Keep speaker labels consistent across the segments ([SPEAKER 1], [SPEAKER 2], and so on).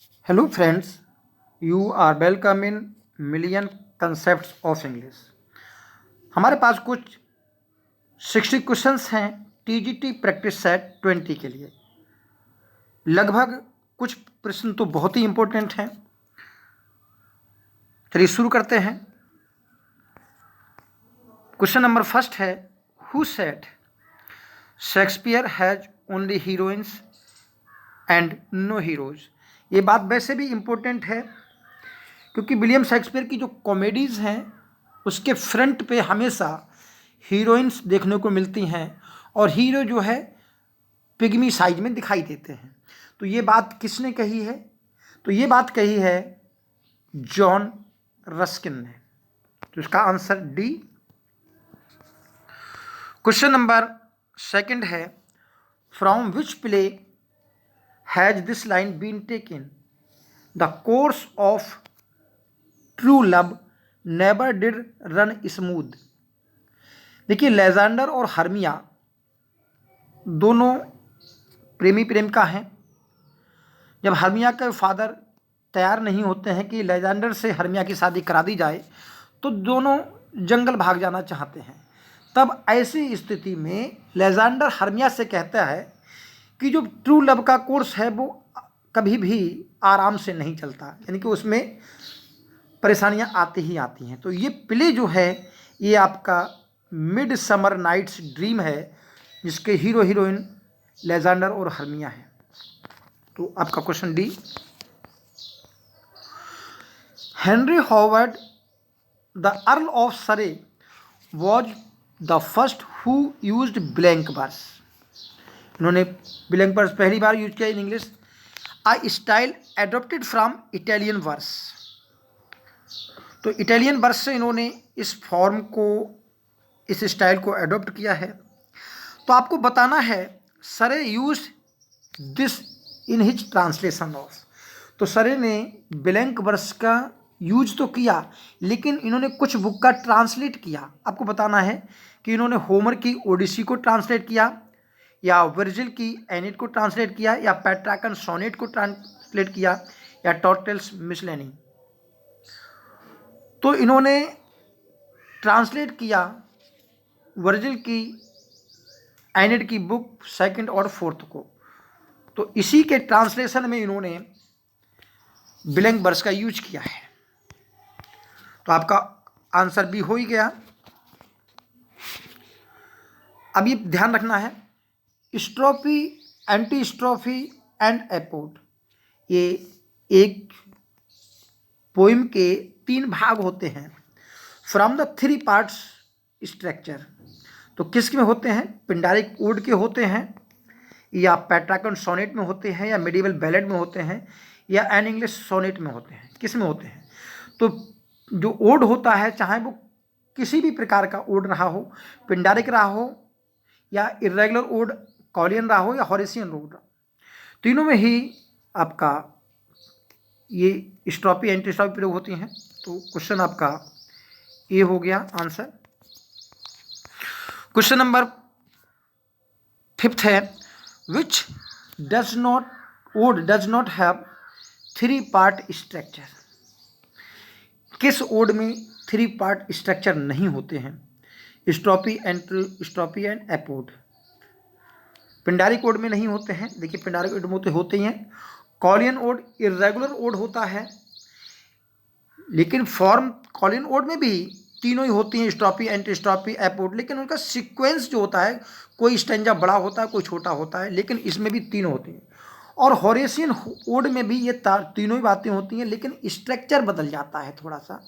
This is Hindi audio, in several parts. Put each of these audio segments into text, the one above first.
[SPEAKER 1] Hello friends, you are welcome in Million Concepts of English। हमारे पास कुछ 60 क्वेश्चंस हैं टीजीटी प्रैक्टिस सेट 20 के लिए। लगभग कुछ प्रश्न तो बहुत ही इंपॉर्टेंट हैं। चलिए शुरू करते हैं। क्वेश्चन नंबर फर्स्ट है, who said Shakespeare has only heroines and no heroes. ये बात वैसे भी इम्पोर्टेंट है क्योंकि विलियम शेक्सपियर की जो कॉमेडीज़ हैं उसके फ्रंट पे हमेशा हीरोइंस देखने को मिलती हैं और हीरो जो है पिग्मी साइज में दिखाई देते हैं। तो ये बात किसने कही है? तो ये बात कही है जॉन रस्किन ने। तो इसका answer D. Question number second है, from which play has this line been taken, the course of true love never did run smooth. देखिए, लेजेंडर और हर्मिया दोनों प्रेमी प्रेमिका हैं। जब हर्मिया के फादर तैयार नहीं होते हैं कि लेजेंडर से हर्मिया की शादी करा दी जाए तो दोनों जंगल भाग जाना चाहते हैं। तब ऐसी स्थिति में लेजेंडर हर्मिया से कहता है कि जो ट्रू लव का कोर्स है वो कभी भी आराम से नहीं चलता, यानी कि उसमें परेशानियां आती ही आती हैं। तो ये प्ले जो है ये आपका मिड समर नाइट्स ड्रीम है, जिसके हीरो हीरोइन लेजेंडर और हर्मिया है। तो आपका question D. Henry Howard the Earl of Surrey was the first who used blank verse. इन्होंने ब्लैंक वर्स पहली बार यूज किया in English. A style adopted from Italian verse. तो इटालियन वर्स से इन्होंने इस फॉर्म को, इस स्टाइल को एडॉप्ट किया है। तो आपको बताना है सरे use this in his translation of. तो सरे ने ब्लैंक वर्स का यूज तो किया लेकिन इन्होंने कुछ बुक का ट्रांसलेट किया। आपको बताना है कि इन्होंने होमर की ओडिसी को ट्रांसलेट किया, या वर्जिल की एनिड को ट्रांसलेट किया, या पेट्राकन सोनेट को ट्रांसलेट किया, या टॉर्टेल्स मिसलेनी। तो इन्होंने ट्रांसलेट किया वर्जिल की एनिड की बुक सेकंड और फोर्थ को। तो इसी के ट्रांसलेशन में इन्होंने ब्लैंक वर्स का यूज किया है। तो आपका आंसर भी हो ही गया। अब ये ध्यान रखना है, स्ट्रोफी, एंटी स्ट्रोफी एंड एपोड, ये एक पोइम के 3 भाग होते हैं। फ्रॉम द 3 पार्ट्स स्ट्रक्चर, तो किस में होते हैं? पिंडारिक ओड के होते हैं, या पेट्राकन सोनेट में होते हैं, या मिडिवल बैलेड में होते हैं, या एन इंग्लिश सोनेट में होते हैं। किस में होते हैं? तो जो ओड होता है, चाहे वो किसी भी प्रकार का ओड रहा हो, पिंडारिक रहा हो, या इरेगुलर ओड कॉलियन रहा हो, या हॉरेसियन ओड, तीनों में ही आपका ये स्ट्रोफी एंटी स्ट्रोफी प्रयोग होती हैं। तो क्वेश्चन आपका ए हो गया आंसर। क्वेश्चन नंबर 5th है, which does not ode does not have 3 part structure. किस ओड में 3 पार्ट स्ट्रक्चर नहीं होते हैं? स्ट्रोफी एंड एपोड पिंडारिक ओड में नहीं होते हैं। देखिए, पिंडारिक ओड में तो होते ही हैं। कॉलियन ओड इरेगुलर ओड होता है, लेकिन फॉर्म कॉलियन ओड में भी तीनों ही होती हैं, स्ट्रोफी एंटी स्ट्रोफी एपोड, लेकिन उनका सीक्वेंस जो होता है, कोई स्टेंजा बड़ा होता है, कोई छोटा होता है, लेकिन इसमें भी तीनों होती हैं। और हॉरेसियन ओड में भी ये तीनों ही बातें होती हैं, लेकिन स्ट्रक्चर बदल जाता है थोड़ा सा।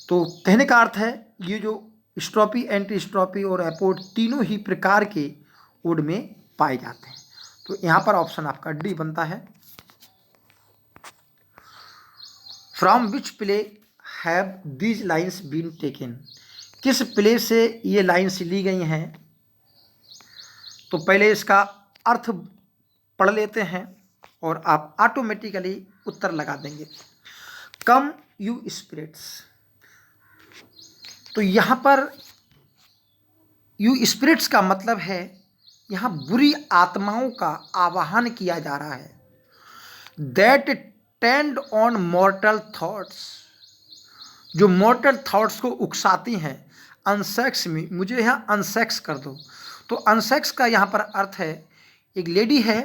[SPEAKER 1] तो कहने का अर्थ है ये जो स्ट्रोफी एंटी स्ट्रोफी और एपोड तीनों ही प्रकार के ओड में पाए जाते हैं। तो यहाँ पर ऑप्शन आपका डी बनता है। From which play have these lines been taken. किस प्ले से ये लाइन्स ली गई हैं? तो पहले इसका अर्थ पढ़ लेते हैं और आप ऑटोमेटिकली उत्तर लगा देंगे। कम यू स्पिरिट्स, तो यहाँ पर यू स्पिरिट्स का मतलब है यहाँ बुरी आत्माओं का आवाहन किया जा रहा है। दैट टेंड ऑन मॉर्टल थॉट्स, जो मॉर्टल थॉट्स को उकसाती हैं। अनसेक्स में, मुझे यहाँ अनसेक्स कर दो। तो अनसेक्स का यहाँ पर अर्थ है, एक लेडी है,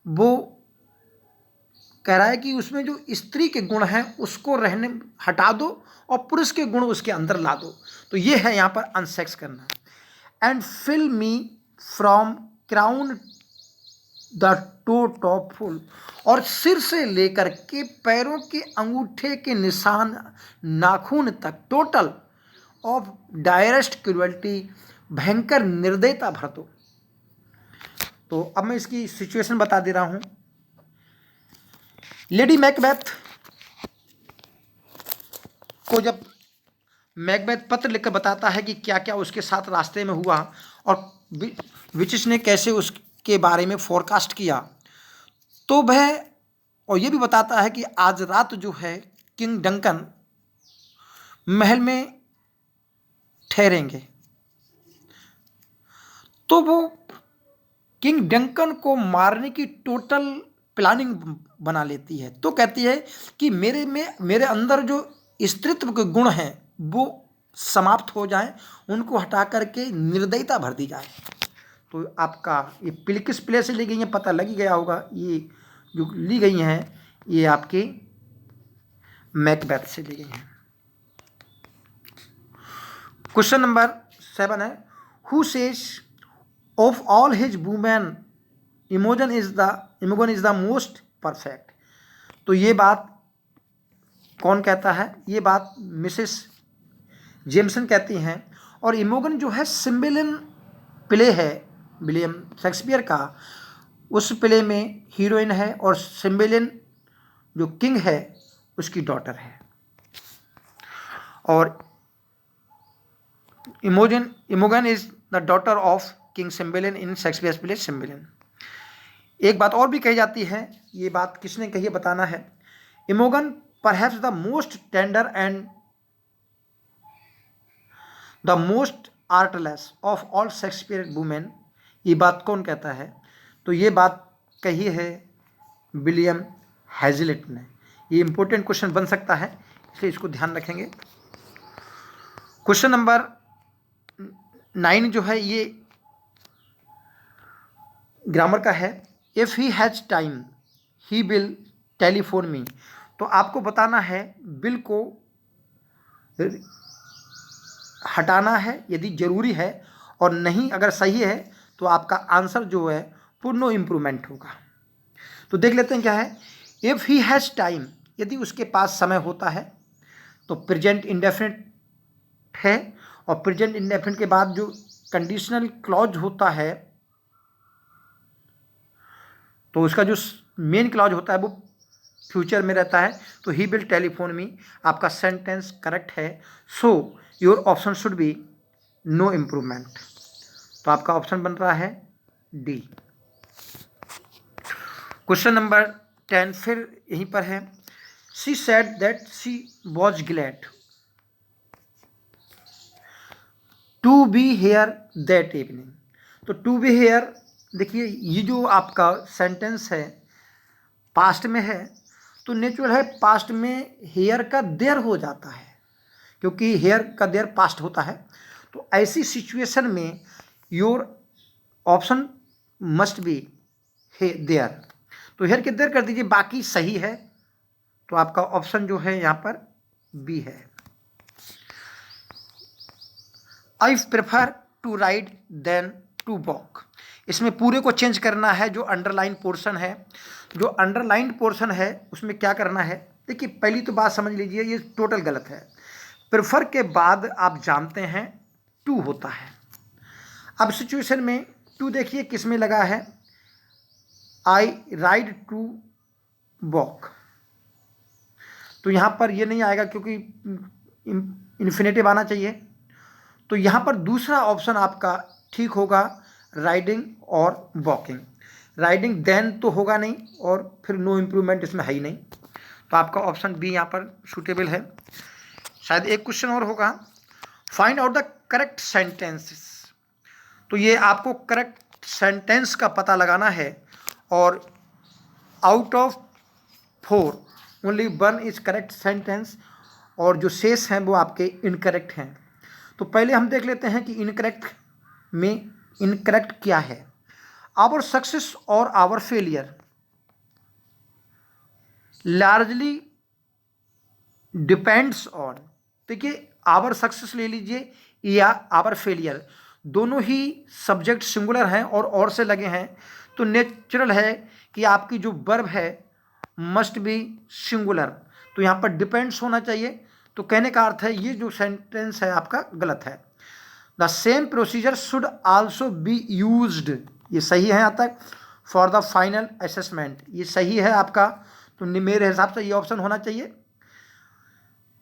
[SPEAKER 1] वो कह रहा है कि उसमें जो स्त्री के गुण हैं उसको रहने हटा दो और पुरुष के गुण उसके अंदर ला दो। तो ये है यहाँ पर अनसेक्स करना। And fill me from crown the toe top full, और सिर से लेकर के पैरों के अंगूठे के निशान, नाखून तक, टोटल ऑफ डायरेस्ट क्रुएल्टी, भयंकर निर्दयता भर दो। तो अब मैं इसकी सिचुएशन बता दे रहा हूं। लेडी मैकबेथ को जब मैकबेथ पत्र लिखकर बताता है कि क्या क्या उसके साथ रास्ते में हुआ और विचिस ने कैसे उसके बारे में फोरकास्ट किया, तो वह और ये भी बताता है कि आज रात जो है किंग डंकन महल में ठहरेंगे। तो वो किंग डंकन को मारने की टोटल प्लानिंग बना लेती है। तो कहती है कि मेरे अंदर जो स्त्रीत्व के गुण हैं वो समाप्त हो जाएं, उनको हटा करके निर्दयता भर दी जाए। तो आपका ये किस प्ले से ली गई है पता लग ही गया होगा। ये जो ली गई हैं ये आपकी मैकबेथ से ली गई हैं। क्वेश्चन नंबर 7 है, who says of all his women Imogen is the most perfect. तो ये बात कौन कहता है? ये बात मिसेस जेमसन कहती हैं। और इमोगन जो है सिम्बेलिन प्ले है विलियम शेक्सपियर का, उस प्ले में हीरोइन है और सिम्बेलिन जो किंग है उसकी डॉटर है। और Imogen is the daughter of king Cymbeline in Shakespeare play Cymbeline. एक बात और भी कही जाती है, ये बात किसने कही है बताना है। Imogen perhaps the most tender and the most artless of all Shakespeare women. ये बात कौन कहता है? तो ये बात कही है विलियम हैजलिट ने। ये इंपॉर्टेंट क्वेश्चन बन सकता है, इसलिए इसको ध्यान रखेंगे। क्वेश्चन नंबर 9 जो है ये ग्रामर का है। If he has time he will telephone me. तो आपको बताना है बिल को हटाना है यदि ज़रूरी है, और नहीं अगर सही है तो आपका आंसर जो है वो नो इम्प्रूवमेंट होगा। तो देख लेते हैं क्या है। इफ़ ही हैज़ टाइम, यदि उसके पास समय होता है, तो प्रेजेंट इंडेफिनिट है, और प्रेजेंट इंडेफिनिट के बाद जो कंडीशनल क्लॉज होता है तो उसका जो मेन क्लॉज होता है वो फ्यूचर में रहता है। तो ही विल टेलीफोन मी आपका सेंटेंस करेक्ट है। So your option should be no improvement. तो आपका ऑप्शन बन रहा है डी। क्वेश्चन नंबर 10 फिर यहीं पर है। She said that she was glad to be here that evening. तो टू बी हेयर, देखिए ये जो आपका सेंटेंस है पास्ट में है, तो नेचुरल है पास्ट में हेयर का देयर हो जाता है, क्योंकि हेयर का देयर पास्ट होता है। तो ऐसी सिचुएशन में your option must be hey there. तो हेयर के देयर कर दीजिए, बाकी सही है। तो आपका ऑप्शन जो है यहाँ पर बी है। I prefer to ride then to walk. इसमें पूरे को चेंज करना है। जो अंडरलाइन पोर्शन है, जो अंडरलाइन पोर्शन है उसमें क्या करना है। देखिए पहली तो बात समझ लीजिए, ये टोटल गलत है। प्रेफर के बाद आप जानते हैं टू होता है। अब सिचुएशन में टू देखिए किस में लगा है, आई राइड टू वॉक। तो यहाँ पर ये नहीं आएगा क्योंकि इन्फिनेटिव आना चाहिए। तो यहाँ पर दूसरा ऑप्शन आपका ठीक होगा, राइडिंग और वॉकिंग। राइडिंग देन तो होगा नहीं, और फिर नो इम्प्रूवमेंट इसमें है ही नहीं। तो आपका ऑप्शन बी यहाँ पर सूटेबल है। शायद एक क्वेश्चन और होगा, find out the correct sentences. तो ये आपको करेक्ट सेंटेंस का पता लगाना है, और out of 4 only 1 is correct sentence, और जो शेष हैं वो आपके इनकरेक्ट हैं। तो पहले हम देख लेते हैं कि इनकरेक्ट में इनकरेक्ट क्या है। आवर सक्सेस और our failure largely depends on, देखिए आवर सक्सेस ले लीजिए या आवर फेलियर, दोनों ही सब्जेक्ट सिंगुलर हैं और से लगे हैं, तो नेचुरल है कि आपकी जो वर्ब है मस्ट बी सिंगुलर, तो यहाँ पर डिपेंड्स होना चाहिए। तो कहने का अर्थ है ये जो सेंटेंस है आपका गलत है। The same procedure should also be used, ये सही है यहाँ तक। फॉर द फाइनल असेसमेंट, ये सही है आपका, तो मेरे हिसाब से ये ऑप्शन होना चाहिए।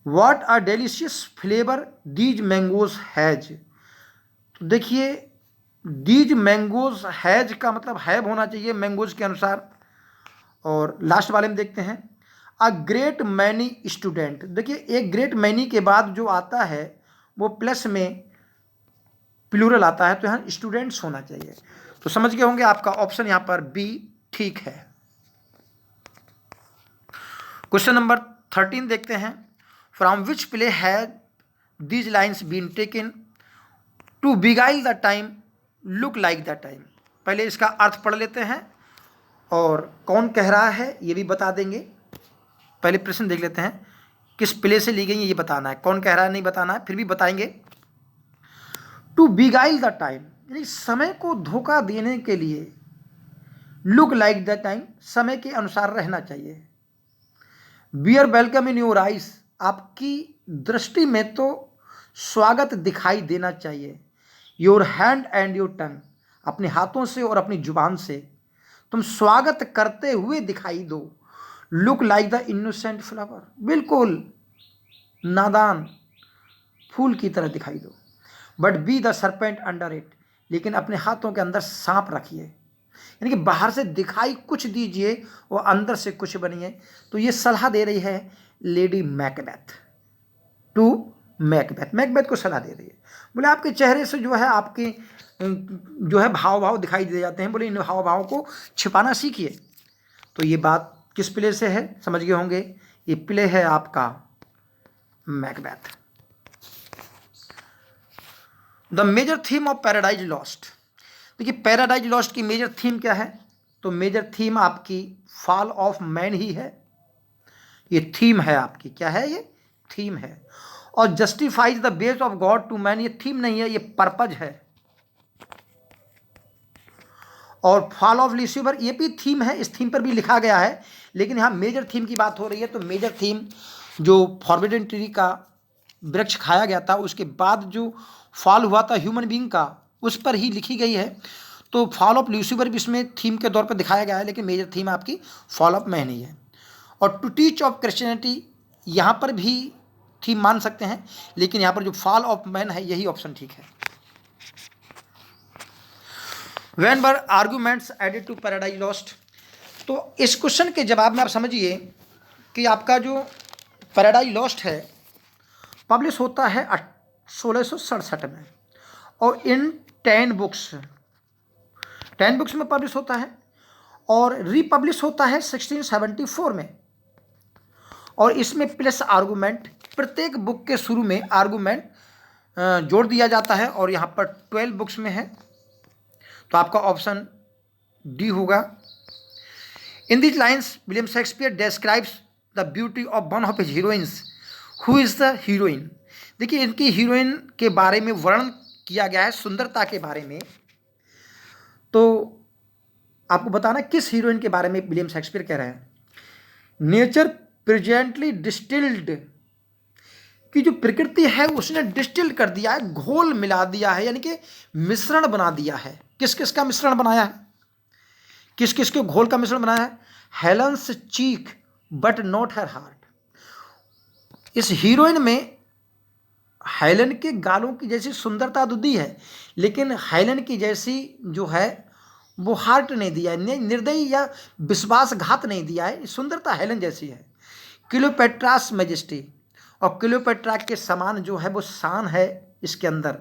[SPEAKER 1] What a delicious flavour these mangoes has, तो देखिए दीज मैंगोज हैज का मतलब हैव होना चाहिए मैंगोज के अनुसार। और लास्ट वाले में देखते हैं अ ग्रेट मैनी स्टूडेंट, देखिए एक ग्रेट मैनी के बाद जो आता है वो प्लस में प्लूरल आता है, तो यहाँ स्टूडेंट्स होना चाहिए। तो समझ गए होंगे, आपका ऑप्शन यहाँ पर बी ठीक है। क्वेश्चन नंबर 13 देखते हैं। From which play has these lines been taken to beguile the time look like the time, पहले इसका अर्थ पढ़ लेते हैं और कौन कह रहा है ये भी बता देंगे। पहले प्रश्न देख लेते हैं, किस प्ले से ली गई है ये बताना है, कौन कह रहा है नहीं बताना है, फिर भी बताएंगे। टू बिगाइल द टाइम यानी समय को धोखा देने के लिए, लुक लाइक द टाइम समय के अनुसार रहना चाहिए। Bear welcome in your eyes, आपकी दृष्टि में तो स्वागत दिखाई देना चाहिए। Your hand and your tongue, अपने हाथों से और अपनी जुबान से तुम स्वागत करते हुए दिखाई दो। Look like the innocent flower, बिल्कुल नादान फूल की तरह दिखाई दो। But be the serpent under it, लेकिन अपने हाथों के अंदर सांप रखिए, यानी कि बाहर से दिखाई कुछ दीजिए और अंदर से कुछ बनिए। तो ये सलाह दे रही है lady Macbeth to Macbeth, Macbeth को सलाह दे रही है। बोले आपके चेहरे से जो है आपके जो है भाव भाव दिखाई दे जाते हैं, बोले इन हाव भाव को छिपाना सीखिए। तो ये बात किस प्ले से है समझ गए होंगे, ये प्ले है आपका Macbeth. The major theme of Paradise Lost, देखिए पैराडाइज लॉस्ट की मेजर थीम क्या है, तो मेजर थीम आपकी फॉल ऑफ मैन ही है, ये थीम है आपकी, क्या है ये थीम है। और justifies the base of God to man, ये थीम नहीं है ये पर्पज है। और फॉल ऑफ ल्यूसीफर ये भी थीम है, इस थीम पर भी लिखा गया है, लेकिन यहाँ मेजर थीम की बात हो रही है। तो मेजर थीम जो फॉरबिडन ट्री का वृक्ष खाया गया था उसके बाद जो फॉल हुआ था ह्यूमन बीइंग का, उस पर ही लिखी गई है। तो फॉल ऑफ ल्यूसीफर भी इसमें थीम के तौर पर दिखाया गया है, लेकिन मेजर थीम आपकी फॉल ऑफ मैन ही है। और टू टीच ऑफ क्रिश्चियनिटी यहाँ पर भी थीम मान सकते हैं, लेकिन यहाँ पर जो फॉल ऑफ मैन है यही ऑप्शन ठीक है। When were arguments added to Paradise Lost, तो इस क्वेश्चन के जवाब में आप समझिए कि आपका जो पैराडाइज लॉस्ट है पब्लिश होता है 1667 में, और इन 10 बुक्स में पब्लिश होता है, और रीपब्लिश होता है 1674 में। और इसमें प्लस आर्गूमेंट, प्रत्येक बुक के शुरू में आर्गूमेंट जोड़ दिया जाता है, और यहाँ पर 12 बुक्स में है, तो आपका ऑप्शन डी होगा। In this lines William Shakespeare describes the beauty of one of his heroines, who is the heroine, देखिए इनकी हीरोइन के बारे में वर्णन किया गया है, सुंदरता के बारे में। तो आपको बताना किस हीरोइन के बारे में विलियम शेक्सपियर कह रहे हैं। नेचर प्रेजेंटली डिस्टिल्ड, कि जो प्रकृति है उसने डिस्टिल कर दिया है, घोल मिला दिया है, यानी कि मिश्रण बना दिया है। किस किस का मिश्रण बनाया है, किस किस के घोल का मिश्रण बनाया है। Helens cheek but not her heart, इस हीरोइन में हेलन के गालों की जैसी सुंदरता तो दी है, लेकिन हेलन की जैसी जो है वो हार्ट नहीं दिया है, निर्दयी या विश्वासघात नहीं दिया है, सुंदरता हेलन जैसी है। क्लियोपेट्रास मैजेस्टी, और क्लियोपेट्रा के समान जो है वो शान है इसके अंदर।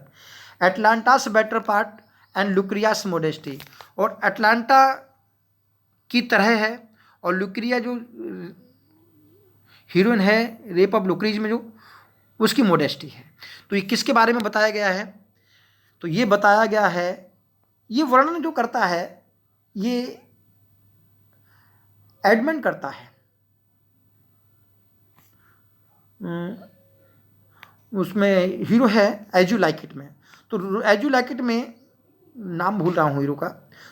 [SPEAKER 1] एटलांटास बेटर पार्ट एंड लुक्रियास मोडेस्टी, और अटलांटा की तरह है, और लुक्रिया जो हीरोइन है रेप ऑफ लुक्रीज में जो, उसकी मोडेस्टी है। तो ये किसके बारे में बताया गया है? तो ये बताया गया है, ये वर्णन जो करता है ये एडमंड करता है, उसमें हीरो है एज यू लाइक इट में। तो एज यू लाइक इट में नाम भूल रहा हूँ हीरो का,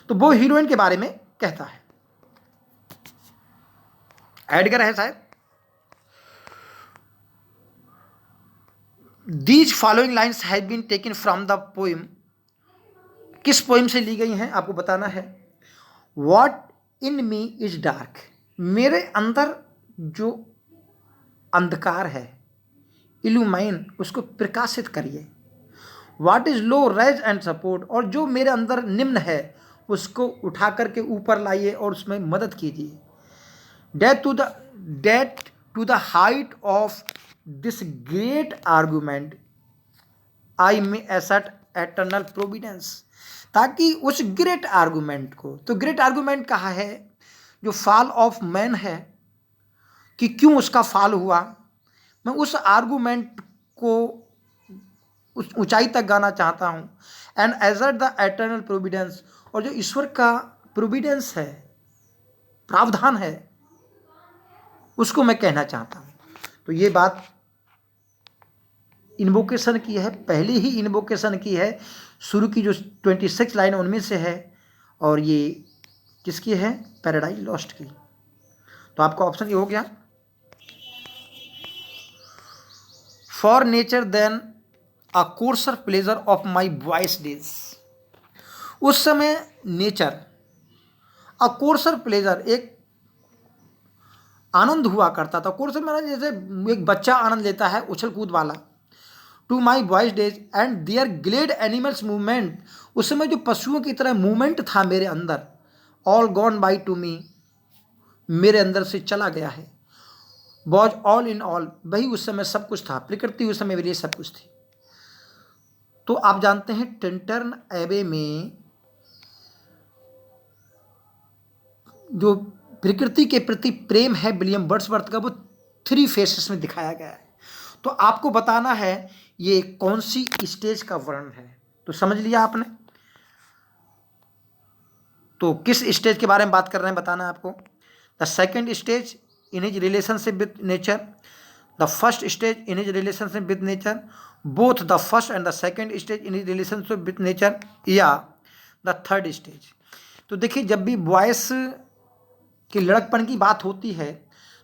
[SPEAKER 1] तो वो हीरोइन के बारे में कहता है। एडगर है शायद। These following lines have been taken from the poem, किस पोइम से ली गई हैं आपको बताना है। What in me is dark, मेरे अंदर जो अंधकार है, इल्यूमाइन, उसको प्रकाशित करिए। What is low raise and support, और जो मेरे अंदर निम्न है उसको उठा करके ऊपर लाइए और उसमें मदद कीजिए। That to the height of this great argument I may assert eternal providence, ताकि उस ग्रेट आर्गूमेंट को, तो ग्रेट आर्गूमेंट कहा है जो फॉल ऑफ मैन है, कि क्यों उसका फॉल हुआ, मैं उस आर्गूमेंट को उस ऊंचाई तक गाना चाहता हूँ। And assert the eternal Providence, और जो ईश्वर का प्रोविडेंस है, प्रावधान है, उसको मैं कहना चाहता हूँ। तो ये बात इन्वोकेशन की है, पहले ही इन्वोकेशन की है, शुरू की जो 26 लाइन उनमें से है, और ये किसकी है? पैराडाइज लॉस्ट की। तो आपका ऑप्शन ये हो गया, for nature then a coarser pleasure of my voice days. उस समय नेचर, अ कोर्सर प्लेजर, एक आनंद हुआ करता था। कोर्सर माना जैसे एक बच्चा आनंद लेता है उछल कूद वाला। To my voice days and their glad animals movement, उस समय जो पशुओं की तरह मूवमेंट था मेरे अंदर, all gone by to me, मेरे अंदर से चला गया है। वॉज ऑल इन ऑल, वही उस समय सब कुछ था, प्रकृति उस समय मेरे लिए सब कुछ थी। तो आप जानते हैं टिंटर्न एबे में जो प्रकृति के प्रति प्रेम है विलियम वर्ड्सवर्थ का, वो 3 फेसेस में दिखाया गया है। तो आपको बताना है ये कौन सी स्टेज का वर्णन है। तो समझ लिया आपने। तो किस स्टेज के बारे में बात कर रहे हैं बताना है आपको। The second stage in his relationship with nature, the first stage in his relationship with nature, both the first and the second stage in his relationship with nature, या द थर्ड स्टेज। तो देखिए जब भी वॉइस के लड़कपन की बात होती है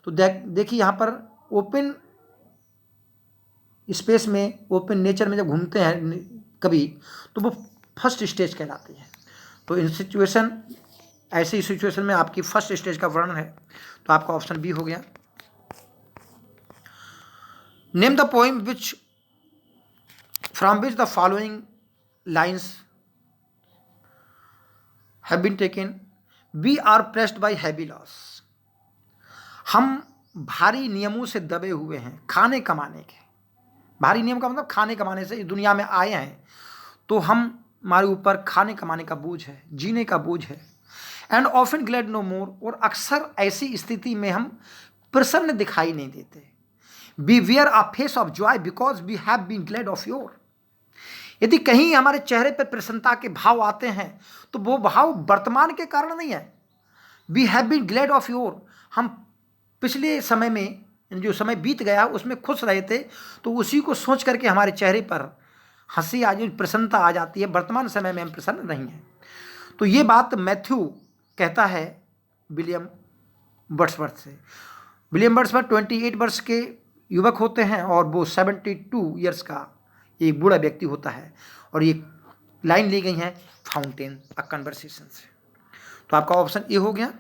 [SPEAKER 1] तो देखिए यहाँ पर ओपन स्पेस में, ओपन नेचर में जब घूमते हैं कभी, तो वो फर्स्ट स्टेज कहलाती है। तो इन सिचुएशन, ऐसी सिचुएशन में आपकी फर्स्ट स्टेज का वर्णन है। तो आपका ऑप्शन बी हो गया। Name the poem which from which the following lines have been taken. We are pressed by heavy loss, हम भारी नियमों से दबे हुए हैं, खाने कमाने के। भारी नियम का मतलब खाने कमाने से, इस दुनिया में आए हैं तो हम, हमारे ऊपर खाने कमाने का बोझ है, जीने का बोझ है। एंड ऑफन ग्लैड नो मोर, और अक्सर ऐसी स्थिति में हम प्रसन्न दिखाई नहीं देते। Be wear a face of joy because we have been glad of yore, यदि कहीं हमारे चेहरे पर प्रसन्नता के भाव आते हैं तो वो भाव वर्तमान के कारण नहीं है। We have been glad of yore, हम पिछले समय में जो समय बीत गया उसमें खुश रहे थे, तो उसी को सोच करके हमारे चेहरे पर हंसी आ जाती, प्रसन्नता आ जाती है। वर्तमान समय में हम प्रसन्न नहीं हैं। तो ये बात मैथ्यू कहता है विलियम वर्ड्सवर्थ से। विलियम वर्ड्सवर्थ 28 वर्ष के युवक होते हैं और वो 72 ईयर्स का एक बूढ़ा व्यक्ति होता है। और ये लाइन ली गई है फाउंटेन अ कन्वर्सेशन से। तो आपका ऑप्शन ए हो गया।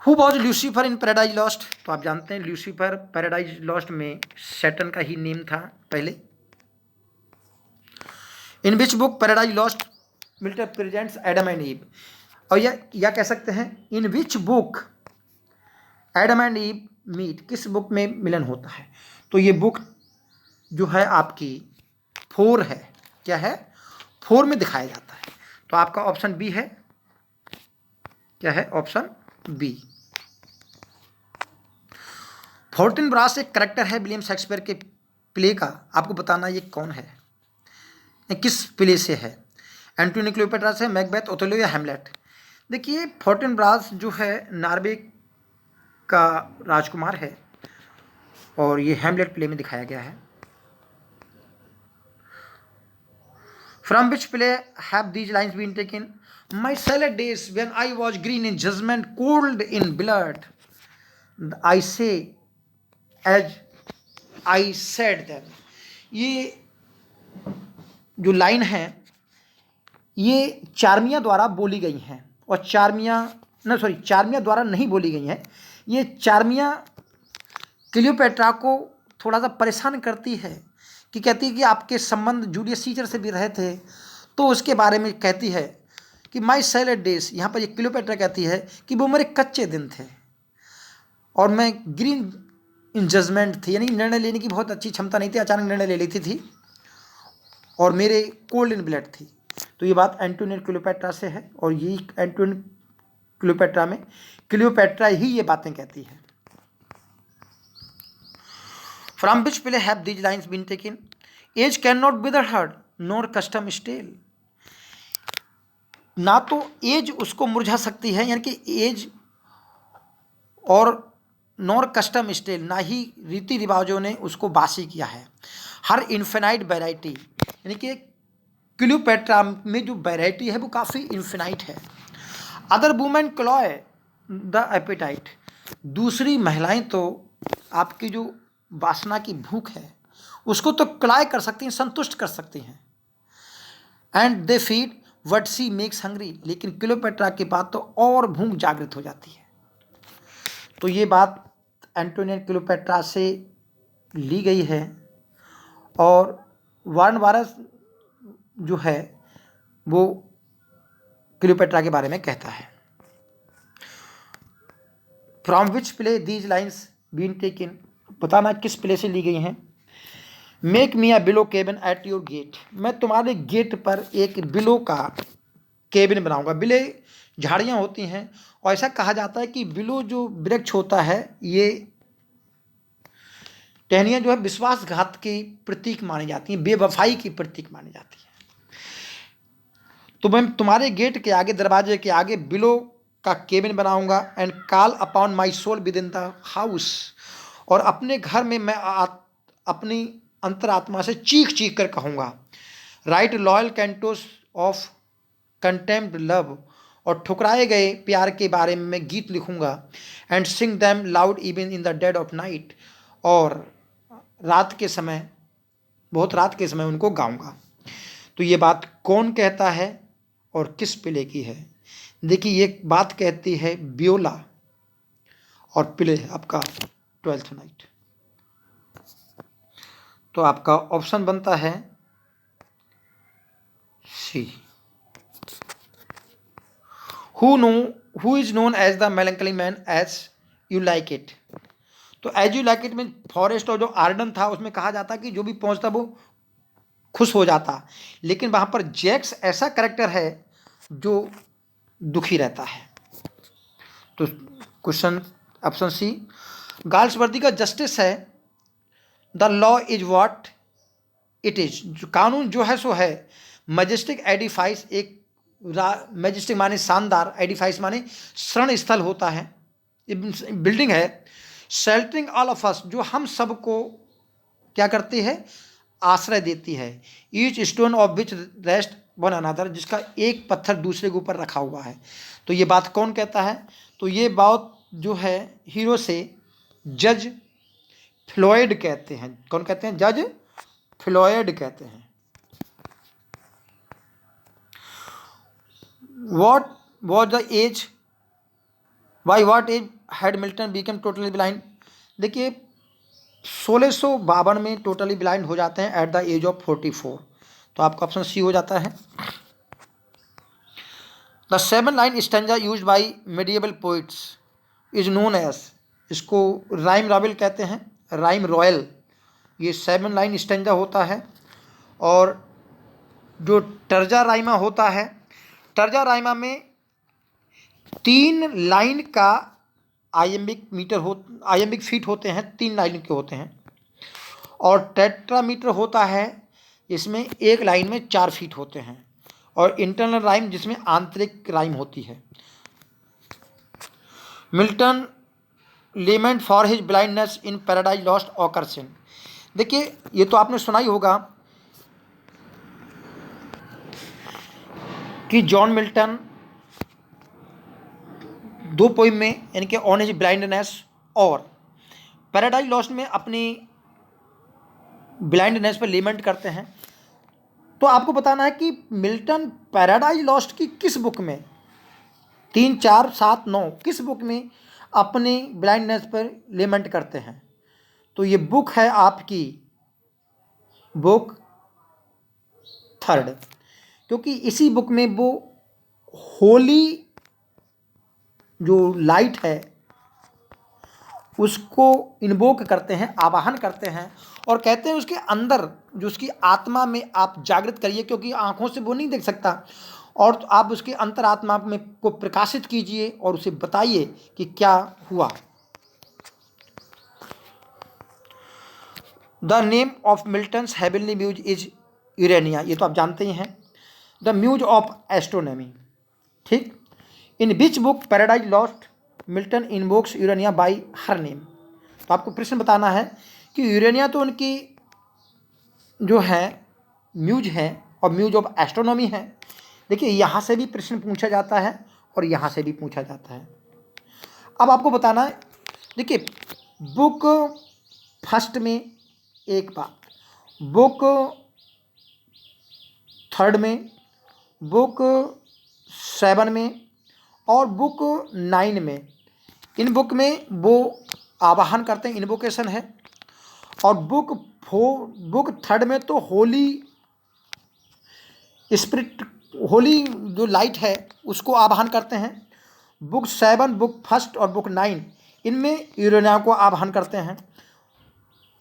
[SPEAKER 1] Who was Lucifer in Paradise Lost, तो आप जानते हैं ल्यूसीफर पैराडाइज लॉस्ट में सैटन का ही नेम था पहले। In which book Paradise Lost Milton presents Adam and Eve, और या कह सकते हैं in which book Adam and Eve meet, किस बुक में मिलन होता है। तो ये बुक जो है आपकी 4 है, क्या है, 4 में दिखाया जाता है। तो आपका ऑप्शन बी है, क्या है ऑप्शन बी। फोर्टिनब्रास एक करेक्टर है विलियम शेक्सपियर के प्ले का, आपको बताना ये कौन है, किस प्ले से है। एंटोनी क्लियोपेट्रा से, मैकबेथ, ओथेलो या हैमलेट। देखिए फोर्टिनब्रास जो है नॉर्वे का राजकुमार है और ये हैमलेट प्ले में दिखाया गया है। From which play have these lines been taken? My salad days when I was green in judgement cold in blood I say as I said them. ये जो लाइन है ये चार्मिया द्वारा बोली गई हैं और चार्मिया द्वारा नहीं बोली गई हैं। ये चार्मिया क्लियोपेट्रा को थोड़ा सा परेशान करती है कि कहती है कि आपके संबंध जूलियस सीजर से भी रहे थे, तो उसके बारे में कहती है कि माई सैलड डेज। यहाँ पर ये क्लियोपेट्रा कहती है कि वो मेरे कच्चे दिन थे और मैं ग्रीन इन जजमेंट थी, यानी निर्णय लेने की बहुत अच्छी क्षमता नहीं थी, अचानक निर्णय ले लेती थी और मेरे कोल्ड इन ब्लड थी। तो ये बात एंटोनियो क्लियोपेट्रा से है और यही एंटोनियो क्लियोपेट्रा में क्लियोपेट्रा ही ये बातें कहती है। From which play have these lines been taken? Age can not wither her nor custom stale. ना तो एज उसको मुरझा सकती है, यानी कि एज, और नॉर कस्टम स्टेल, ना ही रीति रिवाजों ने उसको बासी किया है। हर इन्फिनाइट वैरायटी, यानी कि क्लियोपेट्रा में जो वैरायटी है वो काफ़ी इन्फिनाइट है। Other women cloy the appetite. दूसरी महिलाएं तो आपकी जो वासना की भूख है उसको तो क्लॉय कर सकती हैं, संतुष्ट कर सकती हैं। And they feed what she makes hungry. लेकिन क्लियोपेट्रा के बाद तो और भूख जागृत हो जाती है। तो ये बात एंटोनियो क्लियोपेट्रा से ली गई है और वार्न वारस जो है वो क्लियोपेट्रा के बारे में कहता है। From which play these lines been taken? बताना किस प्ले से ली गई हैं। Make me a willow cabin at your gate. मैं तुम्हारे गेट पर एक बिलो का केबिन बनाऊंगा। बिले झाड़ियाँ होती हैं और ऐसा कहा जाता है कि बिलो जो वृक्ष होता है, ये टहनियाँ जो है विश्वासघात की प्रतीक मानी जाती हैं, बेवफाई की प्रतीक मानी जाती है। तो मैं तुम्हारे गेट के आगे, दरवाजे के आगे बिलो का केबिन बनाऊंगा। And call upon my soul within the house. और अपने घर में मैं अपनी अंतरात्मा से चीख चीख कर कहूँगा। Right loyal Cantos of contempt love. और ठुकराए गए प्यार के बारे में मैं गीत लिखूँगा। And Singh them loud even in the dead of night. और रात के समय, बहुत रात के समय उनको गाऊंगा। तो ये बात कौन कहता है और किस प्ले की है? देखिए ये बात कहती है वियोला और प्ले आपका ट्वेल्थ नाइट। तो आपका ऑप्शन बनता है C. Who is known as the melancholy man As You Like It. तो एज यू लाइक इट में फॉरेस्ट और जो आर्डन था उसमें कहा जाता कि जो भी पहुंचता वो खुश हो जाता, लेकिन वहां पर जैक्स ऐसा कैरेक्टर है जो दुखी रहता है। तो क्वेश्चन ऑप्शन सी। गाल्सवर्दी का जस्टिस है the law is what it is. कानून जो है सो है। मैजेस्टिक एडिफाइस, एक मैजेस्टिक माने शानदार, एडिफाइस माने शरण स्थल होता है, बिल्डिंग है। शेल्टरिंग ऑल ऑफ अस, जो हम सबको क्या करती है, आश्रय देती है। Each stone of which rest one another, जिसका एक पत्थर दूसरे के ऊपर रखा हुआ है। तो ये बात कौन कहता है? तो ये बात जो है हीरो से जज फ्लॉयड कहते हैं। कौन कहते हैं? जज फ्लॉयड कहते हैं। What was the age? By what age had Milton become totally blind? देखिए 1652 में टोटली ब्लाइंड हो जाते हैं एट द एज ऑफ 44। तो आपका ऑप्शन सी हो जाता है। The 7 line stanza used by medieval poets is known as, इसको राइम रॉयल कहते हैं, राइम रॉयल। ये 7 लाइन स्टैंजा होता है। और जो टर्जा राइमा होता है, टर्जा राइमा में 3 लाइन का आइएम्बिक फीट होते हैं, 3 लाइन के होते हैं। और टेट्रामीटर होता है, इसमें एक लाइन में 4 फीट होते हैं। और इंटरनल राइम जिसमें आंतरिक राइम होती है। Milton lament for his blindness in Paradise Lost occurs in. देखिए, ये तो आपने सुना ही होगा कि जॉन मिल्टन 2 पोइम में, यानी कि ऑन हिज ब्लाइंडनेस और पैराडाइज लॉस्ट में, अपनी ब्लाइंडनेस पर लेमेंट करते हैं। तो आपको बताना है कि मिल्टन पैराडाइज लॉस्ट की किस बुक में, 3, 4, 7, 9 किस बुक में अपने ब्लाइंडनेस पर लेमेंट करते हैं। तो ये बुक है आपकी बुक 3, क्योंकि इसी बुक में वो होली जो लाइट है उसको इन्वोक करते हैं, आवाहन करते हैं, और कहते हैं उसके अंदर जो उसकी आत्मा में आप जागृत करिए, क्योंकि आंखों से वो नहीं देख सकता, और तो आप उसके अंतरात्मा में को प्रकाशित कीजिए और उसे बताइए कि क्या हुआ। The name of Milton's heavenly muse is Urania, ये तो आप जानते ही हैं। द म्यूज ऑफ एस्ट्रोनॉमी, ठीक। In which book Paradise Lost Milton invokes Urania by her name. तो आपको प्रश्न बताना है कि यूरेनिया तो उनकी जो है म्यूज है और म्यूज ऑफ एस्ट्रोनॉमी है। देखिए, यहाँ से भी प्रश्न पूछा जाता है और यहाँ से भी पूछा जाता है। अब आपको बताना है, देखिए बुक 1 में एक बात, बुक 3 में, बुक 7 में और बुक 9 में, इन बुक में वो आवाहन करते हैं, इन्वोकेशन है। और बुक 3 में तो होली स्पिरिट, होली जो लाइट है उसको आवाहन करते हैं। बुक 7, बुक 1 और बुक 9 इनमें यूरेनिया को आवाहन करते हैं।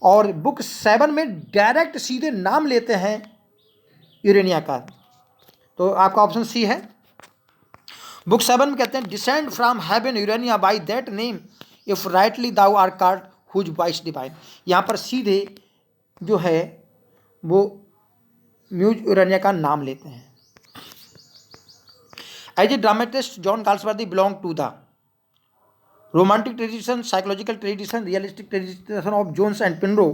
[SPEAKER 1] और बुक 7 में डायरेक्ट सीधे नाम लेते हैं यूरेनिया का। तो आपका ऑप्शन सी है। बुक 7 में कहते हैं descend from heaven Urania by that name if rightly thou art called whose voice divine. यहाँ पर सीधे जो है वो म्यूज यूरेनिया का नाम लेते हैं। As a dramatist John Galsworthy belong to the romantic tradition, psychological tradition, realistic tradition of Jones and Pinero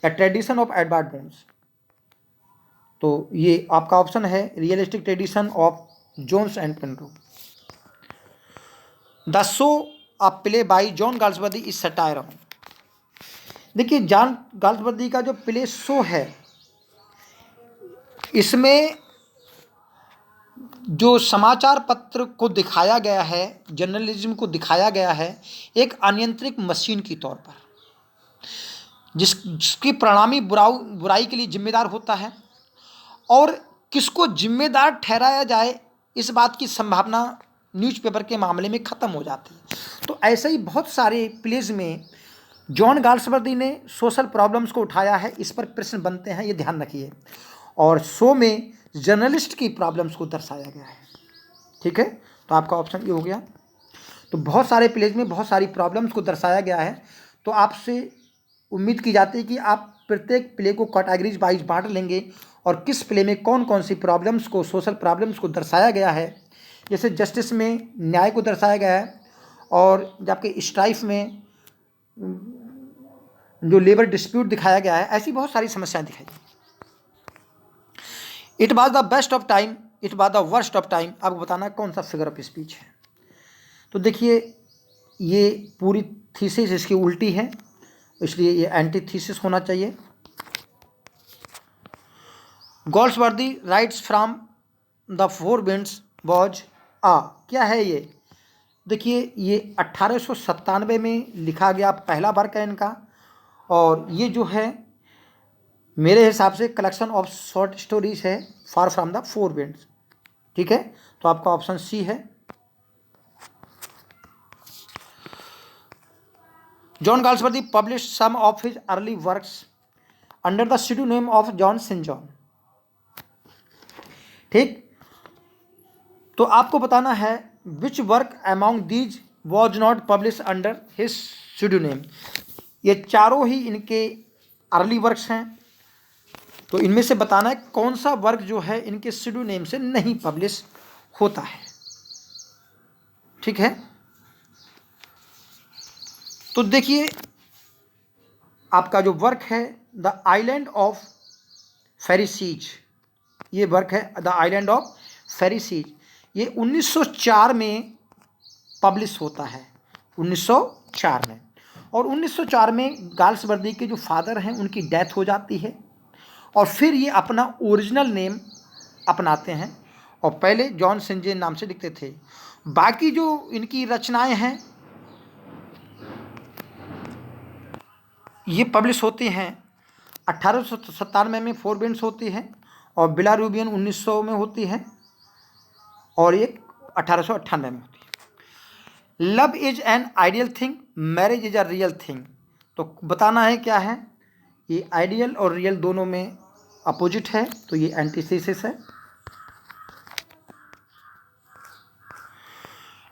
[SPEAKER 1] या ट्रेडिशन ऑफ एडवर्ड बोन्स। तो ये आपका ऑप्शन है realistic tradition of Jones and पिनरो। The show a play by John Galsworthy is satire on. देखिए, जॉन गाल्सवर्दी का जो प्ले शो है इसमें जो समाचार पत्र को दिखाया गया है, जर्नलिज्म को दिखाया गया है एक अनियंत्रित मशीन की तौर पर, जिसकी परिणामी बुराई के लिए जिम्मेदार होता है। और किसको जिम्मेदार ठहराया जाए इस बात की संभावना न्यूज़पेपर के मामले में ख़त्म हो जाती है। तो ऐसे ही बहुत सारे प्लेज में जॉन गाल्सवर्दी ने सोशल प्रॉब्लम्स को उठाया है, इस पर प्रश्न बनते हैं, ये ध्यान रखिए। और शो में जर्नलिस्ट की प्रॉब्लम्स को दर्शाया गया है, ठीक है। तो आपका ऑप्शन ये हो गया। तो बहुत सारे प्लेज में बहुत सारी प्रॉब्लम्स को दर्शाया गया है। तो आपसे उम्मीद की जाती है कि आप प्रत्येक प्ले को कैटेगरीज वाइज बांट लेंगे और किस प्ले में कौन कौन सी प्रॉब्लम्स को, सोशल प्रॉब्लम्स को दर्शाया गया है। जैसे जस्टिस में न्याय को दर्शाया गया है, और जब आपके स्ट्राइफ में जो लेबर डिस्प्यूट दिखाया गया है, ऐसी बहुत सारी समस्याएं दिखाई गई। It was the best of time, it was the worst of time. आपको बताना कौन सा फिगर ऑफ स्पीच है। तो देखिए, ये पूरी थीसिस इसकी उल्टी है, इसलिए ये एंटी थीसिस होना चाहिए। Galsworthy writes from the four Winds was a, क्या है ये। देखिए, ये 1897 में लिखा गया पहला वर्क है इनका, और ये जो है मेरे हिसाब से कलेक्शन ऑफ शॉर्ट स्टोरीज है, far from the four winds, ठीक है। तो आपका ऑप्शन सी है। John Galsworthy publish some of his early works under the pseudonym of John Saint John, ठीक। तो आपको बताना है which work among these was not publish under his pseudonym। ये चारों ही इनके अर्ली वर्क्स हैं, तो इनमें से बताना है कौन सा वर्क जो है इनके pseudonym से नहीं पब्लिश होता है। ठीक है, तो देखिए आपका जो वर्क है द आइलैंड ऑफ फेरिसीज, ये वर्क है द आइलैंड ऑफ फेरिसीज, ये 1904 में पब्लिश होता है, 1904 में। और 1904 में गाल्सवर्दी के जो फादर हैं उनकी डेथ हो जाती है और फिर ये अपना ओरिजिनल नेम अपनाते हैं और पहले जॉन सेंजेन नाम से लिखते थे। बाकी जो इनकी रचनाएं हैं ये पब्लिश होती हैं 1897 में, फोर विंड्स होती है, और बिलारूबियन 1900 में होती है, और एक 1898 में होती है। Love is an ideal thing, marriage is a real thing. तो बताना है क्या है, ये आइडियल और रियल दोनों में अपोजिट है, तो ये एंटीथेसिस है।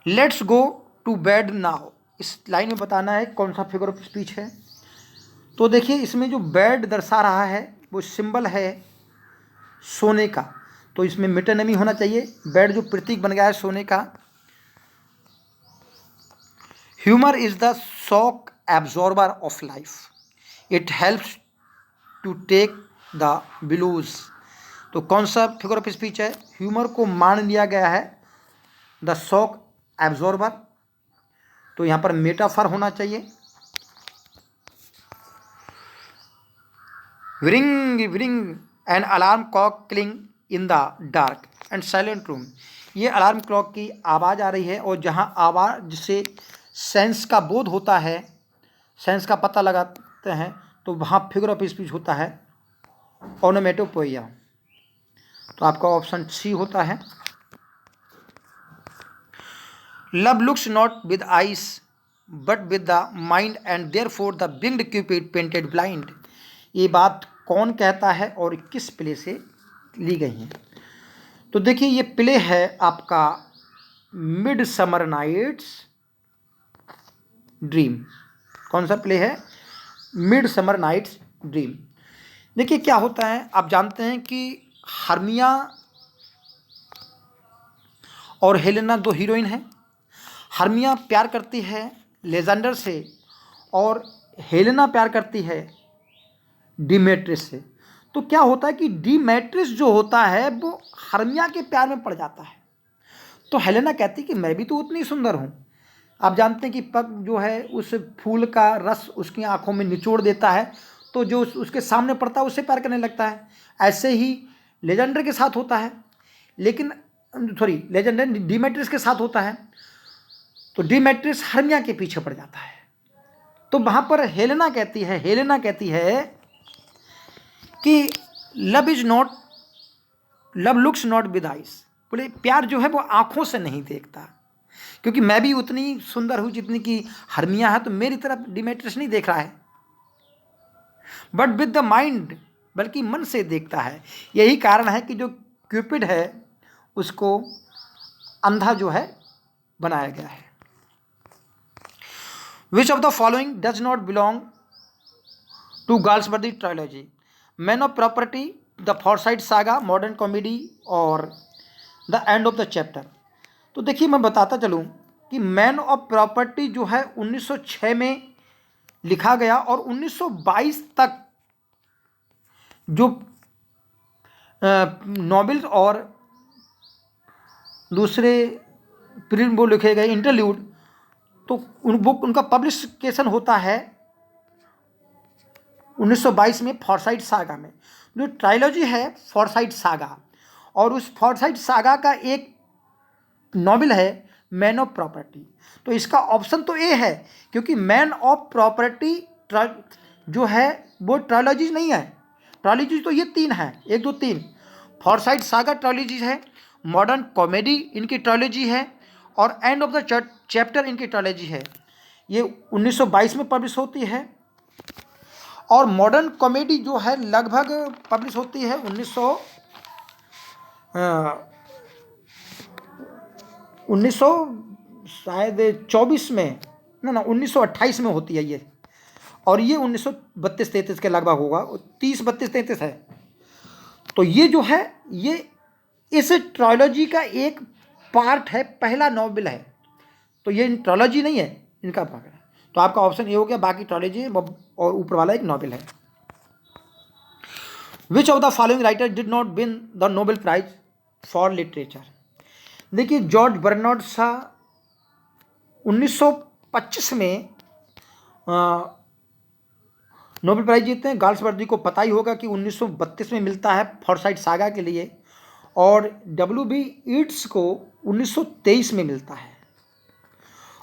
[SPEAKER 1] Let's go to bed now, इस लाइन में बताना है कौन सा फिगर ऑफ स्पीच है। तो देखिए इसमें जो बेड दर्शा रहा है वो सिंबल है सोने का, तो इसमें मेटोनिमी होना चाहिए। बेड जो प्रतीक बन गया है सोने का। Humour is the shock absorber of life, it helps to take the blows. तो कौन सा फिगर ऑफ स्पीच है, ह्यूमर को मान लिया गया है द शॉक एब्जॉर्बर, तो यहाँ पर मेटाफर होना चाहिए। Whirring whirring an alarm clock clang in the dark and silent room, ये अलार्म क्लॉक की आवाज़ आ रही है और जहाँ आवाज़ से सेंस का बोध होता है, सेंस का पता लगाते हैं, तो वहाँ फिगर ऑफ स्पीच होता है ओनोमेटोपोइया। तो आपका ऑप्शन सी होता है। Love looks not with ice but with the mind and therefore the winged Cupid painted blind, ये बात कौन कहता है और किस प्ले से ली गई है। तो देखिए ये प्ले है आपका मिड समर नाइट्स ड्रीम। कौन सा प्ले है, मिड समर नाइट्स ड्रीम। देखिए क्या होता है, आप जानते हैं कि हर्मिया और हेलेना दो हीरोइन हैं। हर्मिया प्यार करती है लेजेंडर से और हेलेना प्यार करती है डिमेट्रिस से। तो क्या होता है कि डिमेट्रिस जो होता है वो हर्मिया के प्यार में पड़ जाता है। तो हेलेना कहती है कि मैं भी तो उतनी सुंदर हूँ। आप जानते हैं कि पग जो है उस फूल का रस उसकी आंखों में निचोड़ देता है, तो जो उसके सामने पड़ता है उससे प्यार करने लगता है। ऐसे ही लेजेंडर के साथ होता है, लेकिन लेजेंडर डिमेट्रिस के साथ होता है, तो डिमेट्रिस हर्मिया के पीछे पड़ जाता है। तो वहाँ पर हेलेना कहती है कि love looks not with eyes, बोले प्यार जो है वो आंखों से नहीं देखता, क्योंकि मैं भी उतनी सुंदर हूँ जितनी कि हर्मिया है, तो मेरी तरफ डिमेट्रियस नहीं देख रहा है, बट विद द माइंड, बल्कि मन से देखता है। यही कारण है कि जो क्यूपिड है उसको अंधा जो है बनाया गया है। Which of the following does not belong to Galsworthy trilogy, Man of Property, the Forsyte Saga, Modern Comedy और the End of the Chapter. तो देखिए मैं बताता चलूँ कि मैन ऑफ प्रॉपर्टी जो है 1906 में लिखा गया और 1922 तक जो नॉवेल्स और दूसरे प्रिंट वो लिखे गए इंटरल्यूड, तो उनका पब्लिकेशन होता है 1922 में फॉरसाइट सागा में। जो ट्रायोलॉजी है फॉरसाइट सागा, और उस फॉरसाइट सागा का एक नॉवेल है मैन ऑफ प्रॉपर्टी। तो इसका ऑप्शन तो ए है, क्योंकि मैन ऑफ प्रॉपर्टी जो है वो ट्रायोलॉजी नहीं है। ट्रायोलॉजी तो ये तीन है, 1 2 3। फॉरसाइट सागा ट्रायोलॉजी है, मॉडर्न कॉमेडी इनकी ट्रायोलॉजी है, और एंड ऑफ द चैप्टर इनकी ट्रायोलॉजी है। ये 1922 में पब्लिश होती है, और मॉडर्न कॉमेडी जो है लगभग पब्लिश होती है 1900 शायद 24 में, ना 1928 में होती है ये, और ये 1932-33 के लगभग होगा, 30-32-33 है। तो ये जो है ये इस ट्रायोलॉजी का एक पार्ट है, पहला नॉवेल है। तो ये ट्रायोलॉजी नहीं है, इनका पार्ट है। तो आपका ऑप्शन ए हो गया, बाकी ट्रायोलॉजी है और ऊपर वाला एक नॉवेल है। Which of the following writer did not win the Nobel prize for literature? देखिए, जॉर्ज बर्नार्ड शा 1925 में नोबेल प्राइज जीतते हैं। गाल्सवर्दी को पता ही होगा कि 1932 में मिलता है फॉरसाइट सागा के लिए, और W.B. ईट्स को 1923 में मिलता है,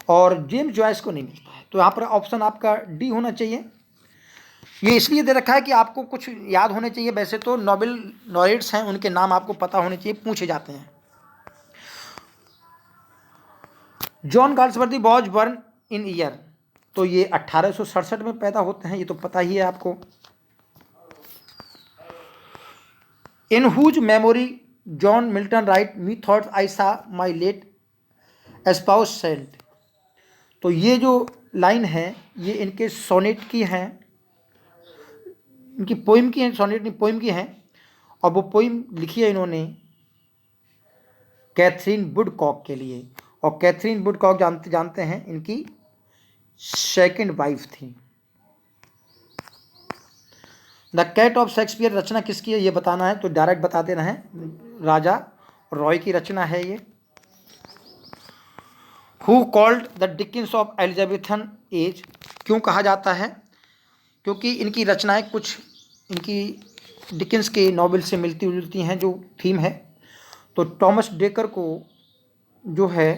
[SPEAKER 1] और जेम्स जॉयस को नहीं मिलता है। तो यहाँ पर ऑप्शन आपका डी होना चाहिए। ये इसलिए दे रखा है कि आपको कुछ याद होने चाहिए। वैसे तो नोबेल लॉरेट्स हैं, उनके नाम आपको पता होने चाहिए, पूछे जाते हैं। John Galsworthy was burn in year, तो ये 1867 में पैदा होते हैं, ये तो पता ही है आपको। In whose memory John Milton write me thought I saw my late एस्पाउस Saint, तो ये जो लाइन है ये इनके सोनेट की हैं, इनकी पोइम की हैं, सोनेट नहीं पोइम की हैं। और वो पोइम लिखी है इन्होंने कैथरीन वुडकॉक के लिए, और कैथरीन वुडकॉक जानते हैं इनकी सेकंड वाइफ थी। द कैट ऑफ शेक्सपियर रचना किसकी है ये बताना है, तो डायरेक्ट बता देना है, राजा रॉय की रचना है ये। Who called the Dickens of Elizabethan age, क्यों कहा जाता है? क्योंकि इनकी रचनाएं कुछ इनकी डिकिंस के नॉवेल से मिलती जुलती हैं, जो थीम है। तो टॉमस डेकर को जो है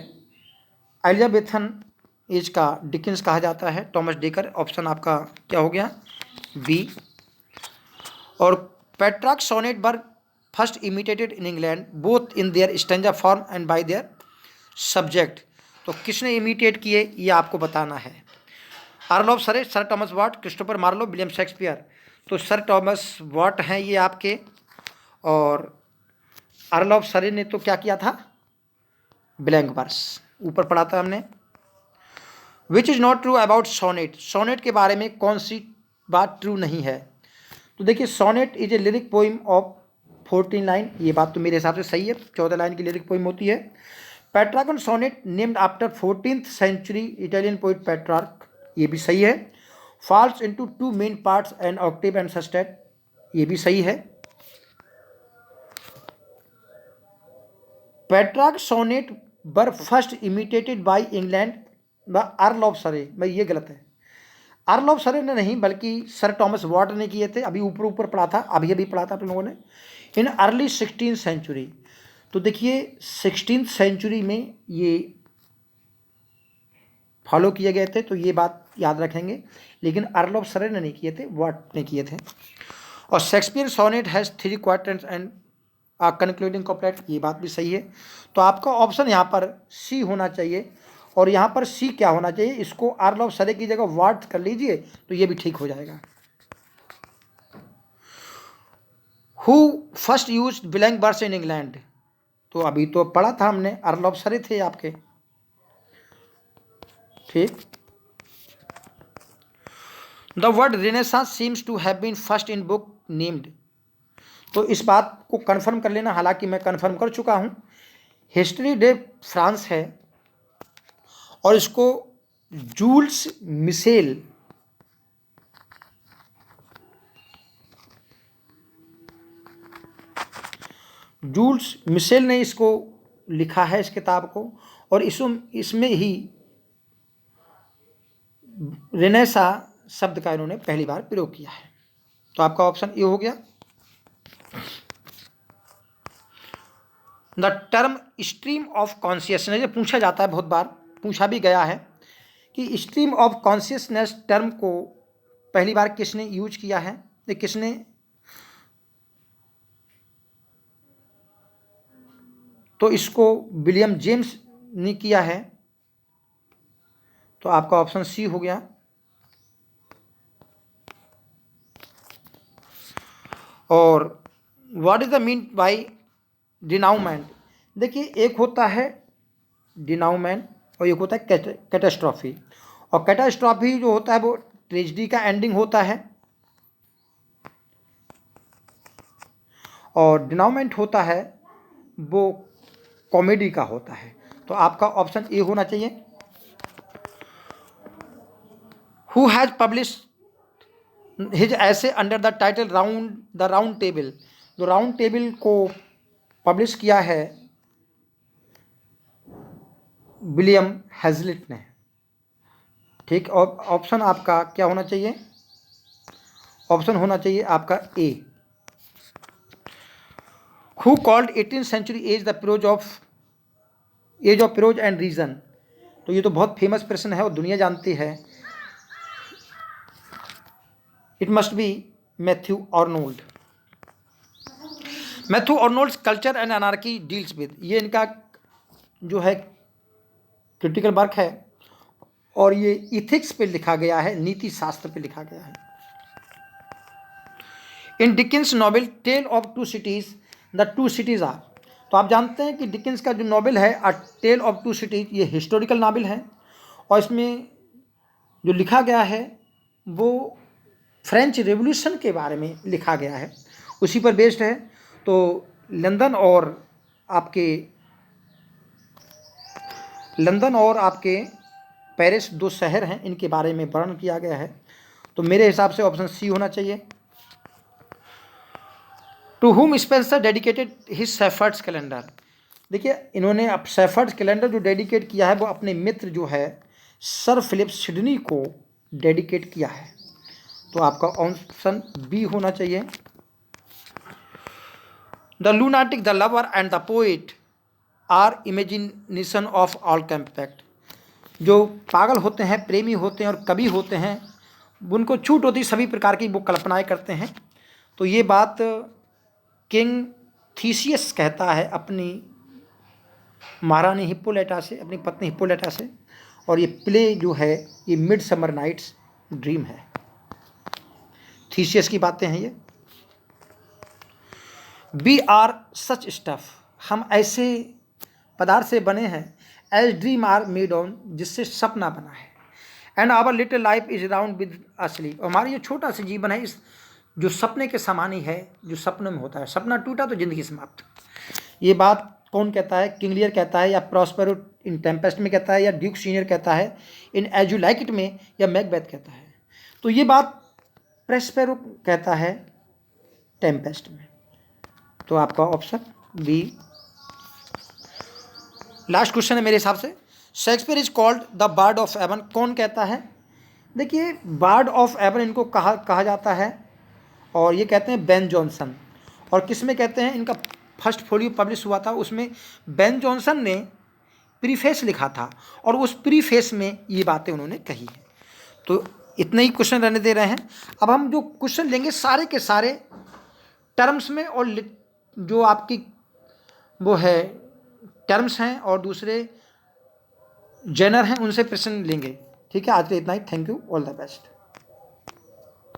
[SPEAKER 1] एलिजाबेथन एज का डिकिंस कहा जाता है, टॉमस डेकर। ऑप्शन आपका क्या हो गया? बी। और Petrarch sonnet were first imitated in England both in their stanza form and by their subject, तो किसने इमिटेट किए ये आपको बताना है। Earl of Surrey, Sir Thomas Wyatt, Christopher Marlowe, William Shakespeare. तो सर टॉमस वॉट हैं ये आपके, और अर्ल ऑफ सरे ने तो क्या किया था? ब्लैंक वर्स, ऊपर पढ़ा था हमने। Which is not true about sonnet, sonnet के बारे में कौन सी बात ट्रू नहीं है? तो देखिए, sonnet is a lyric poem of 14 line, ये बात तो मेरे हिसाब से सही है, 14 लाइन की लिरिक पोइम होती है। Petrarchan sonnet named after 14th century Italian poet Petrarch, ये भी सही है। Falls into 2 main parts and octave and sestet, ये भी सही है। Petrarch sonnet were first imitated by England the Earl of Surrey, भाई ये गलत है। अर्ल ऑफ सरे ने नहीं, बल्कि सर टॉमस वॉट ने किए थे। अभी ऊपर ऊपर पढ़ा था, अभी पढ़ा था आप लोगों ने। इन अर्ली 16th सेंचुरी, तो देखिए 16th सेंचुरी में ये फॉलो किए गए थे, तो ये बात याद रखेंगे। लेकिन अर्ल ऑफ सरे ने नहीं किए थे, वॉट ने किए थे। और Shakespeare sonnet has 3 quarters and concluding couplet, ये बात भी सही है। तो आपका ऑप्शन यहाँ पर सी होना चाहिए। और यहाँ पर सी क्या होना चाहिए? इसको अर्ल ऑफ सरे की जगह वॉट कर लीजिए, तो ये भी ठीक हो जाएगा। Who first use blank verse in England, तो अभी तो पढ़ा था हमने, अर्ल ऑफ सरे थे आपके, ठीक। The word renaissance seems to have been first in book named, तो इस बात को कंफर्म कर लेना, हालांकि मैं कंफर्म कर चुका हूँ। हिस्ट्री डे फ्रांस है, और इसको जूल्स मिशेल ने इसको लिखा है, इस किताब को। और इसमें ही रेनेसा शब्द का इन्होंने पहली बार प्रयोग किया है। तो आपका ऑप्शन ये हो गया। The term stream of consciousness, ये पूछा जाता है, बहुत बार पूछा भी गया है कि स्ट्रीम ऑफ कॉन्शियसनेस टर्म को पहली बार किसने यूज किया है, ये किसने? तो इसको विलियम जेम्स ने किया है। तो आपका ऑप्शन सी हो गया। और what is the mean by denouement, देखिए एक होता है डिनाउमेंट, और एक होता है कैटास्ट्रॉफी। और कैटास्ट्रॉफी जो होता है वो ट्रेजिडी का एंडिंग होता है, और डिनाउमेंट होता है वो कॉमेडी का होता है। तो आपका ऑप्शन ए होना चाहिए। हु हैज़ पब्लिश हिज ऐसे under the title round table, जो राउंड टेबल को पब्लिश किया है विलियम हैजलिट ने। ठीक, और ऑप्शन आपका क्या होना चाहिए? ऑप्शन होना चाहिए आपका A. Who called 18th century as the age of prose and reason? तो ये तो बहुत फेमस प्रश्न है और दुनिया जानती है। It must be Matthew Arnold. Matthew Arnold's Culture and Anarchy deals with, ये इनका जो है क्रिटिकल वर्क है, और ये इथिक्स पे लिखा गया है, नीति शास्त्र पे लिखा गया है। In Dickens novel Tale of Two Cities, the two cities are, तो आप जानते हैं कि डिकिंस का जो नॉवेल है अ टेल ऑफ टू सिटीज, ये हिस्टोरिकल नॉवेल है, और इसमें जो लिखा गया है वो फ्रेंच रेवोल्यूशन के बारे में लिखा गया है, उसी पर बेस्ड है। तो लंदन और आपके पेरिस दो शहर हैं, इनके बारे में वर्णन किया गया है। तो मेरे हिसाब से ऑप्शन सी होना चाहिए। To whom Spenser dedicated his Shepherd's Calendar, देखिए इन्होंने अब शेफर्ड्स कैलेंडर जो डेडिकेट किया है वो अपने मित्र जो है सर फिलिप सिडनी को डेडिकेट किया है। तो आपका ऑप्शन बी होना चाहिए। The lunatic, the lover and the poet our imagination of all compact, जो पागल होते हैं, प्रेमी होते हैं और कवि होते हैं, उनको छूट होती सभी प्रकार की वो कल्पनाएं करते हैं। तो ये बात किंग थीसियस कहता है अपनी महारानी हिप्पोलिटा से, अपनी पत्नी हिप्पोलिटा से, और ये प्ले जो है ये मिड समर नाइट्स ड्रीम है। थीसियस की बातें हैं ये। वी आर सच स्टफ, हम ऐसे पदार्थ से बने हैं, as dream are made on, जिससे सपना बना है, and our little life is round with असली, और हमारा ये छोटा सा जीवन है इस जो सपने के समान ही है, जो सपनों में होता है, सपना टूटा तो जिंदगी समाप्त। ये बात कौन कहता है? किंग लियर कहता है, या प्रॉस्पेरो इन टेम्पेस्ट में कहता है, या ड्यूक सीनियर कहता है इन एज यू लाइक इट में, या मैकबेथ कहता है? तो ये बात प्रॉस्पेरो कहता है टेम्पेस्ट में। तो आपका ऑप्शन बी। लास्ट क्वेश्चन है मेरे हिसाब से। Shakespeare is called the bard of Avon, कौन कहता है? देखिए बार्ड ऑफ एवन इनको कहा जाता है, और ये कहते हैं बेन जॉनसन। और किस में कहते हैं? इनका फर्स्ट फोलियो पब्लिश हुआ था, उसमें बेन जॉनसन ने प्रीफेस लिखा था, और उस प्रीफेस में ये बातें उन्होंने कही है। तो इतने ही क्वेश्चन रहने दे रहे हैं। अब हम जो क्वेश्चन लेंगे सारे के सारे टर्म्स में, और जो आपकी वो है टर्म्स हैं और दूसरे जेनर हैं, उनसे प्रश्न लेंगे। ठीक है, आज के इतना ही। Thank you, all the best.